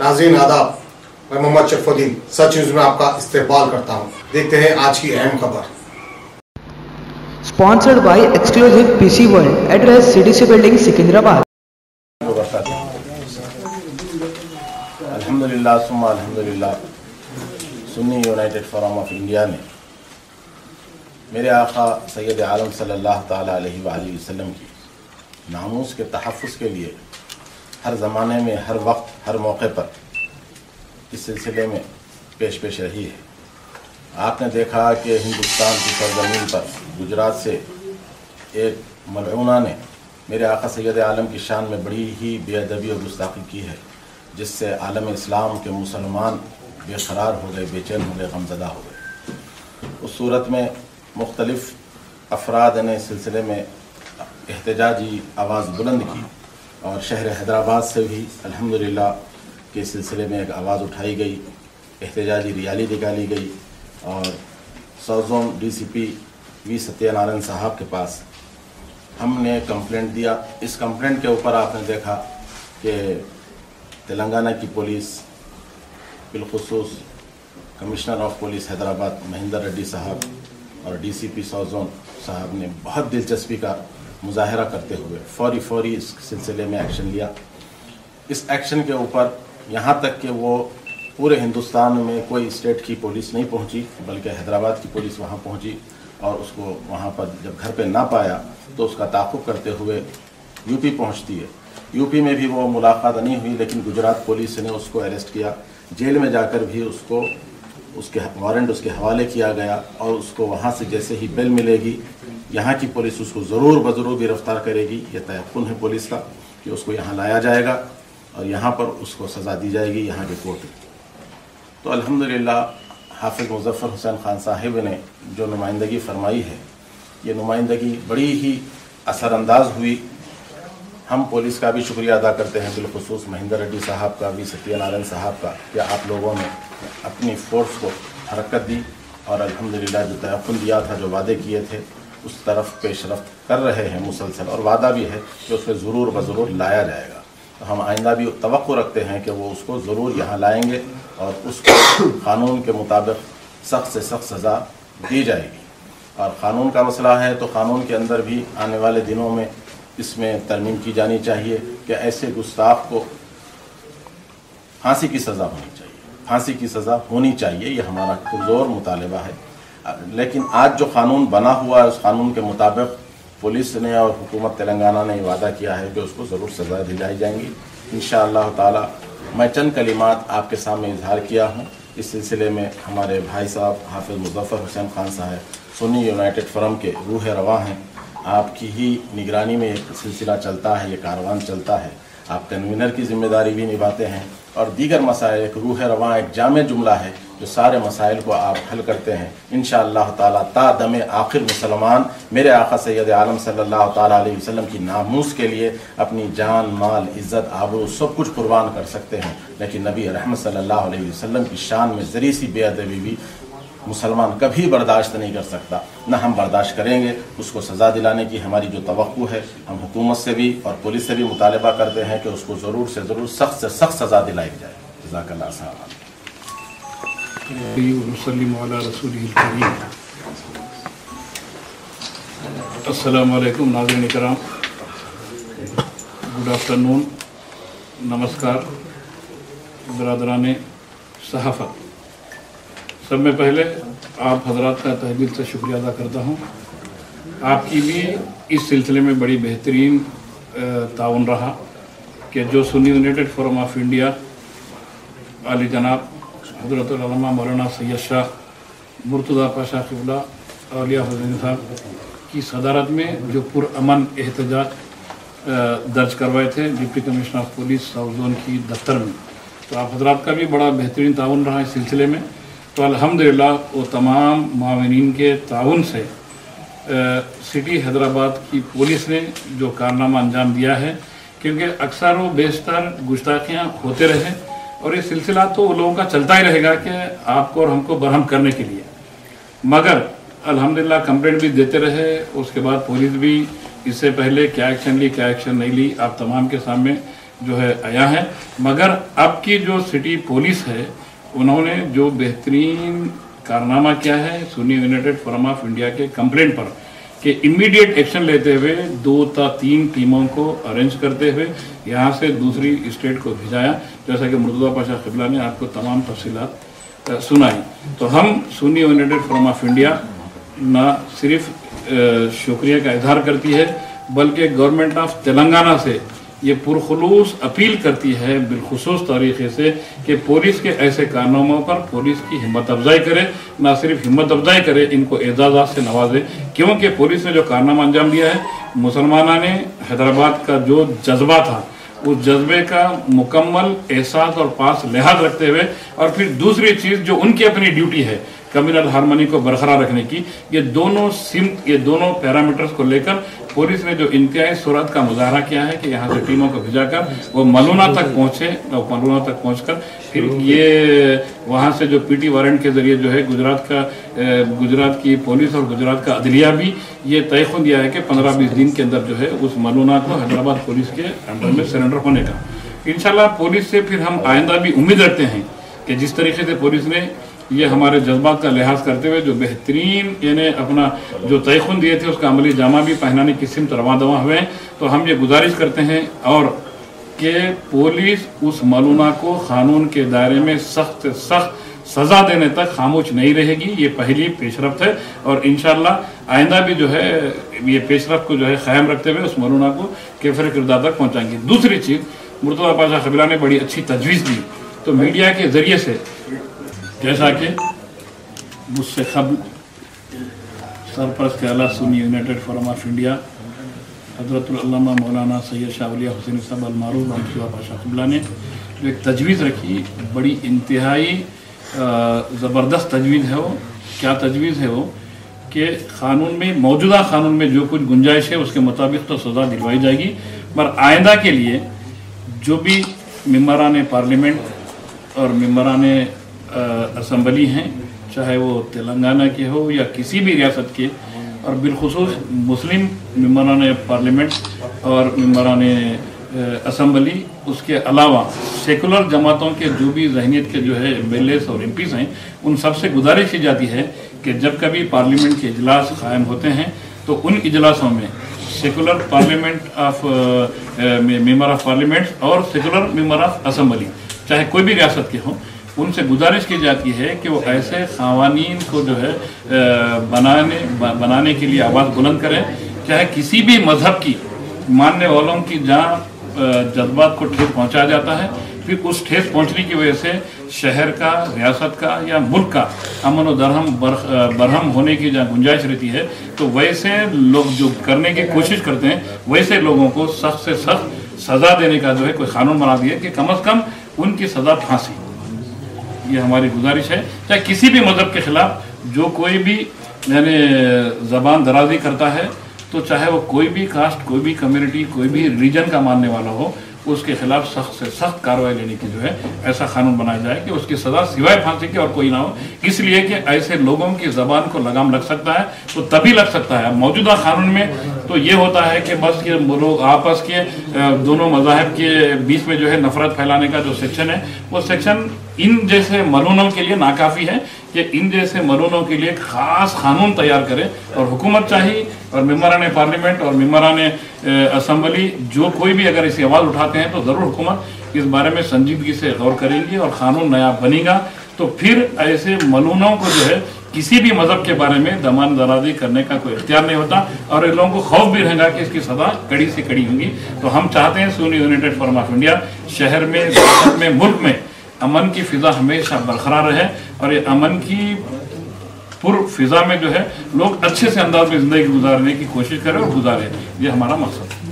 नाज़रीन आदाब, मैं मोहम्मद शरफुद्दीन सच न्यूज़ में आपका इस्तकबाल करता हूँ। देखते हैं आज की अहम खबर। Sponsored by Exclusive PC World, address CDC Building, Secunderabad. अल्हम्दुलिल्लाह सुम्मा अल्हम्दुलिल्लाह, Sunni United forum of India ने मेरे आका सैयद आलम सल्लल्लाहु ताला अलैहि वसल्लम की नामूस के तहफ़्फ़ुज़ के लिए हर ज़माने में, हर वक्त, हर मौके पर इस सिलसिले में पेश रही है। आपने देखा कि हिंदुस्तान की सरज़मीन पर गुजरात से एक मलऊना ने मेरे आका सैयद आलम की शान में बड़ी ही बेअदबी और गुस्ताखी की है, जिससे आलम इस्लाम के मुसलमान बेकरार हो गए, बेचैन हो गए, गमज़दा हो गए। उस सूरत में मुख्तलिफ़ अफराद ने इस सिलसिले में एहतजाजी आवाज़ बुलंद की और शहर हैदराबाद से भी अल्हम्दुलिल्लाह के सिलसिले में एक आवाज़ उठाई गई, एहतजाजी रैली निकाली गई और south zone DCP V Satyanarayana साहब के पास हमने कंप्लेंट दिया। इस कंप्लेंट के ऊपर आपने देखा कि तेलंगाना की पुलिस, बिलखुसूस commissioner of police Hyderabad Mahender Reddy साहब और DCP साउथ जोन साहब ने बहुत दिलचस्पी का मुजाहरा करते हुए फौरी इस सिलसिले में एक्शन लिया। इस एक्शन के ऊपर यहाँ तक कि वो पूरे हिंदुस्तान में कोई स्टेट की पुलिस नहीं पहुँची, बल्कि हैदराबाद की पुलिस वहाँ पहुँची और उसको वहाँ पर जब घर पे ना पाया तो उसका ताक़ुब करते हुए यूपी पहुँचती है। यूपी में भी वो मुलाकात नहीं हुई, लेकिन गुजरात पुलिस ने उसको अरेस्ट किया। जेल में जाकर भी उसके वारंट उसके हवाले किया गया और उसको वहाँ से जैसे ही बेल मिलेगी यहाँ की पुलिस उसको ज़रूर गिरफ़्तार करेगी। ये तयक़ुन है पुलिस का कि उसको यहाँ लाया जाएगा और यहाँ पर उसको सज़ा दी जाएगी यहाँ के कोर्ट में। तो अल्हम्दुलिल्लाह हाफिज़ मुज़फ़्फ़र हुसैन खान साहिब ने जो नुमाइंदगी फरमाई है, ये नुमाइंदगी बड़ी ही असरअंदाज हुई। हम पुलिस का भी शुक्रिया अदा करते हैं, बिलखुसूस महेंद्र रेड्डी साहब का, वी सत्यनारायण साहब का, कि आप लोगों ने अपनी फ़ोर्स को हरकत दी और अल्हम्दुलिल्लाह जो तयक़ुन दिया था, जो वादे किए थे, उस तरफ पेशरफ्त कर रहे हैं मुसलसल, और वादा भी है कि उसमें ज़रूर लाया जाएगा। तो हम आइंदा भी तवक्को रखते हैं कि वो उसको ज़रूर यहाँ लाएंगे और उसको क़ानून के मुताबिक सख्त से सख्त सज़ा दी जाएगी। और क़ानून का मसला है तो क़ानून के अंदर भी आने वाले दिनों में इसमें तरमीम की जानी चाहिए कि ऐसे गुस्ताख को फांसी की सज़ा होनी चाहिए, फांसी की सज़ा होनी चाहिए। ये हमारा पुरज़ोर मुतालबा है। लेकिन आज जो क़ानून बना हुआ है, उस क़ानून के मुताबिक पुलिस ने और हुकूमत तेलंगाना ने वादा किया है कि उसको ज़रूर सज़ा दिलाई जाएंगी इंशाअल्लाह ताला। मैं चंद कलिमात आपके सामने इजहार किया हूँ। इस सिलसिले में हमारे भाई साहब हाफिज़ मुज़फ़्फ़र हुसैन खान साहब सुन्नी यूनाइटेड फोरम के रूह रवा हैं। आपकी ही निगरानी में एक सिलसिला चलता है, ये कारवान चलता है। आप कन्वीनर की जिम्मेदारी भी निभाते हैं और दीगर मसाइल, एक रूह रवा, एक जामे जुमला है जो सारे मसाइल को आप हल करते हैं इंशाअल्लाह ताला। ता दमे आखिर मुसलमान मेरे आका सैयद आलम सल्लल्लाहु ताला अलैहि वसल्लम की नामूस के लिए अपनी जान, माल, इज़्ज़त, आबरू सब कुछ कुर्बान कर सकते हैं, लेकिन नबी रहमत सल्लल्लाहु अलैहि वसल्लम की शान में ज़री सी बेअदबी भी मुसलमान कभी बर्दाश्त नहीं कर सकता, न हम बर्दाश्त करेंगे। उसको सज़ा दिलाने की हमारी जो तवक्को है, हम हुकूमत से भी और पुलिस से भी मुतालबा करते हैं कि उसको ज़रूर से ज़रूर सख्त से सख्त सज़ा दिलाई जाए। जज़ाकल्लाह साहब। अस्सलामु अलैकुम नाज़रीन इकराम, गुड आफ्टरनून, नमस्कार बरादराने सहाफ़त। सब में पहले आप हजरात का तहे दिल से शुक्रिया अदा करता हूँ। आपकी भी इस सिलसिले में बड़ी बेहतरीन ताउन रहा कि जो Sunni United forum of India आली जनाब हज़रत उलमा मौलाना सैयद शाह मुर्तज़ा पाशा क़िबला औलिया हुज़ैन साहब की सदारत में जो पुरअमन एहतजाज दर्ज करवाए थे deputy commissioner of police south zone की दफ्तर में, तो आप हजरात का भी बड़ा बेहतरीन ताउन रहा इस सिलसिले में। तो अल्हम्दुलिल्लाह वो तमाम माविनीन के ताउन से सिटी हैदराबाद की पुलिस ने जो कारनामा अंजाम दिया है, क्योंकि अक्सर वो बेशतर गुस्ताखियाँ होते रहे और ये सिलसिला तो वो लोगों का चलता ही रहेगा कि आपको और हमको बरहम करने के लिए, मगर अल्हम्दुलिल्लाह कंप्लेंट भी देते रहे। उसके बाद पुलिस भी इससे पहले क्या एक्शन ली, क्या एक्शन नहीं ली, आप तमाम के सामने جو ہے آیا ہے، مگر اب کی جو سٹی پولیس ہے انہوں نے جو بہترین کارنامہ کیا ہے سنی یونائٹڈ فورم آف انڈیا کے کمپلینٹ پر کہ امیڈیٹ ایکشن لیتے ہوئے 2 تا 3 ٹیموں کو ارینج کرتے ہوئے یہاں سے دوسری اسٹیٹ کو بھیجایا، جیسا کہ مرتضیٰ پاشا قبلہ نے آپ کو تمام تفصیلات سنائی۔ تو ہم سنی یونائٹڈ فورم آف انڈیا نہ صرف شکریہ کا اظہار کرتی ہے بلکہ گورنمنٹ آف تلنگانہ سے یہ پرخلوص اپیل کرتی ہے بالخصوص طریقے سے کہ پولیس کے ایسے کارناموں پر پولیس کی ہمت افزائی کرے، نہ صرف ہمت افزائی کرے، ان کو اعزازات سے نوازے، کیونکہ پولیس نے جو کارنامہ انجام دیا ہے مسلمانوں نے حیدرآباد کا جو جذبہ تھا اس جذبے کا مکمل احساس اور پاس لحاظ رکھتے ہوئے، اور پھر دوسری چیز جو ان کی اپنی ڈیوٹی ہے کمیونل ہارمونی کو برقرار رکھنے کی، یہ دونوں سمت، یہ دونوں پیرامیٹرز کو لے کر پولیس نے جو انتہائی سرعت کا مظاہرہ کیا ہے کہ یہاں سے ٹیموں کو بھیجا کر وہ ملونہ تک پہنچے، اور ملونہ تک پہنچ کر پھر یہ وہاں سے جو پی ٹی وارنٹ کے ذریعے جو ہے گجرات کی پولیس اور گجرات کا عدلیہ بھی یہ طے خود دیا ہے کہ 15-20 دن کے اندر جو ہے اس ملونہ کو حیدرآباد پولیس کے انڈر میں سرنڈر ہونے کا۔ انشاءاللہ پولیس سے پھر ہم آئندہ بھی امید رکھتے ہیں کہ جس طریقے سے پولیس نے یہ ہمارے جذبات کا لحاظ کرتے ہوئے جو بہترین یعنی اپنا جو طے خون دیے تھے اس کا عملی جامہ بھی پہنانے کی سمت رواں دواں ہوئے ہیں، تو ہم یہ گزارش کرتے ہیں اور کہ پولیس اس ملونہ کو قانون کے دائرے میں سخت سخت سزا دینے تک خاموش نہیں رہے گی، یہ پہلی پیش رفت ہے، اور انشاءاللہ آئندہ بھی جو ہے یہ پیش رفت کو جو ہے قائم رکھتے ہوئے اس ملونہ کو کیفر کردار تک پہنچائیں گے۔ دوسری چیز مرتضیٰ پاشا قبلہ نے بڑی اچھی تجویز دی، تو میڈیا کے ذریعے سے جیسا کہ مجھ سے قبل سرپرست اعلیٰ سنی یونائٹڈ فورم آف انڈیا حضرت العلامہ مولانا سید شاہ ولی حسین صاحب المعروف مرتضیٰ پاشا قبلہ نے جو ایک تجویز رکھی، بڑی انتہائی زبردست تجویز ہے وہ۔ کیا تجویز ہے وہ کہ قانون میں، موجودہ قانون میں جو کچھ گنجائش ہے اس کے مطابق تو سزا دلوائی جائے گی، پر آئندہ کے لیے جو بھی ممبران پارلیمنٹ اور ممبران اسمبلی ہیں، چاہے وہ تلنگانہ کے ہو یا کسی بھی ریاست کے، اور بالخصوص مسلم ممبران پارلیمنٹ اور ممبران اسمبلی، اس کے علاوہ سیکولر جماعتوں کے جو بھی ذہنیت کے جو ہے ایم ایل ایز اور ایم پیز ہیں، ان سب سے گزارش کی جاتی ہے کہ جب کبھی پارلیمنٹ کے اجلاس قائم ہوتے ہیں تو ان اجلاسوں میں secular parliament of member of parliament اور سیکولر ممبر آف اسمبلی چاہے کوئی بھی ریاست کے ہوں، ان سے گزارش کی جاتی ہے کہ وہ ایسے قوانین کو جو ہے بنانے کے لیے آواز بلند کریں، چاہے کسی بھی مذہب کی ماننے والوں کی جہاں جذبات کو ٹھیس پہنچایا جاتا ہے، پھر اس ٹھیس پہنچنے کی وجہ سے شہر کا، ریاست کا یا ملک کا امن و برہم ہونے کی جہاں گنجائش رہتی ہے، تو ویسے لوگ جو کرنے کی کوشش کرتے ہیں ویسے لوگوں کو سخت سے سخت سزا دینے کا جو ہے کوئی قانون بنا دیا کہ کم از کم ان کی سزا پھانسی۔ یہ ہماری گزارش ہے، چاہے کسی بھی مذہب کے خلاف جو کوئی بھی یعنی زبان درازی کرتا ہے، تو چاہے وہ کوئی بھی کاسٹ، کوئی بھی کمیونٹی، کوئی بھی ریجن کا ماننے والا ہو، اس کے خلاف سخت سے سخت کارروائی لینے کی جو ہے ایسا قانون بنایا جائے کہ اس کی سزا سوائے پھانسی کی اور کوئی نہ ہو، اس لیے کہ ایسے لوگوں کی زبان کو لگام لگ سکتا ہے تو تبھی لگ سکتا ہے۔ موجودہ قانون میں تو یہ ہوتا ہے کہ بس یہ لوگ آپس کے دونوں مذاہب کے بیچ میں جو ہے نفرت پھیلانے کا جو سیکشن ہے، وہ سیکشن ان جیسے ملونوں کے لیے ناکافی ہے کہ ان جیسے ملونوں کے لیے ایک خاص قانون تیار کرے، اور حکومت چاہیے اور ممبران پارلیمنٹ اور ممبران اسمبلی جو کوئی بھی اگر اسی آواز اٹھاتے ہیں تو ضرور حکومت اس بارے میں سنجیدگی سے غور کرے گی اور قانون نیا بنے گا، تو پھر ایسے ملونوں کو جو ہے کسی بھی مذہب کے بارے میں دمان درازی کرنے کا کوئی اختیار نہیں ہوتا، اور ان لوگوں کو خوف بھی رہے گا کہ اس کی سزا کڑی سے کڑی ہوگی۔ تو ہم چاہتے ہیں سنی یونائٹڈ فورم آف انڈیا شہر میں، ریاست میں، ملک میں امن کی فضا ہمیشہ برقرار رہے، اور یہ امن کی پر فضا میں جو ہے لوگ اچھے سے انداز میں زندگی گزارنے کی کوشش کریں اور گزاریں، یہ ہمارا مقصد ہے۔